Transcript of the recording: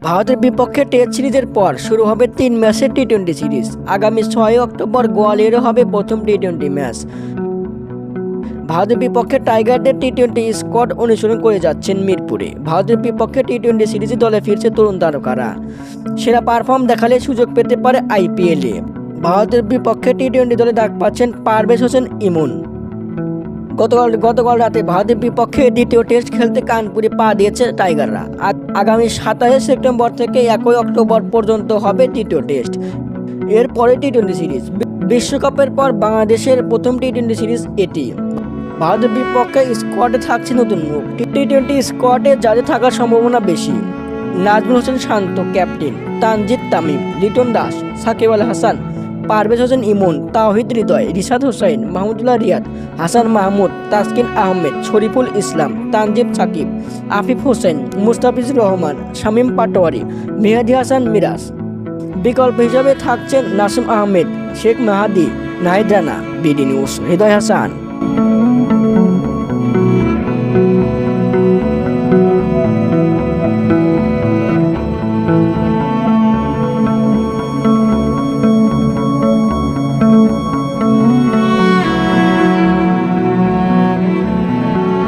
ভারতের বিপক্ষে টেস্ট সিরিজের পর শুরু হবে 3 ম্যাচের টি-20 সিরিজ। আগামী 6 অক্টোবর গোয়ালিয়রে হবে প্রথম টি-20 ম্যাচ। ভারতের বিপক্ষে টাইগারদের টি-20 স্কোয়াড অনুসরণ করে যাচ্ছেন মিরপুরে। ভারতের বিপক্ষে টি-20 সিরিজে দলে ফিরছে তরুণ তারকারা। সেরা পারফর্ম দেখালে সুযোগ পেতে পারে আইপিএলে। ভারতের বিপক্ষে টি-20 দলে ডাক পাচ্ছেন পারভেজ হোসেন ইমন। গতকাল রাতে ভারতের বিপক্ষে দ্বিতীয় টেস্ট খেলতে কানপুরে পা দিয়েছে টাইগাররা। আগামী 27 সেপ্টেম্বর থেকে 1 অক্টোবর পর্যন্ত হবে দ্বিতীয় টেস্ট। এরপরে টি-20 সিরিজ। বিশ্বকাপের পর বাংলাদেশের প্রথম টি-20 সিরিজ এটি। ভারতের বিপক্ষে স্কোয়াডে থাকছে নতুন মুখ। টি-20 স্কোয়াডে যাদের থাকার সম্ভাবনা বেশি: নাজমুল হোসেন শান্ত ক্যাপ্টেন, তানজিদ তামিম, লিটন দাস, সাকিব আল হাসান, পারভেজ হোসেন ইমন, তাওহিদ হৃদয়, রিশাদ হোসেন, মাহমুদুল্লাহ রিয়াদ, হাসান মাহমুদ, তাসকিন আহমেদ, শরীফুল ইসলাম, তানজিব সাকিব, আফিফ হোসেন, মুস্তাফিজুর রহমান, শামীম পাটোয়ারি, মেহেদী হাসান মিরাজ। বিকল্প হিসেবে থাকছেন নাসিম আহমেদ, শেখ মাহাদি, নাহিদ রানা। বিডি নিউজ, হৃদয় হাসান।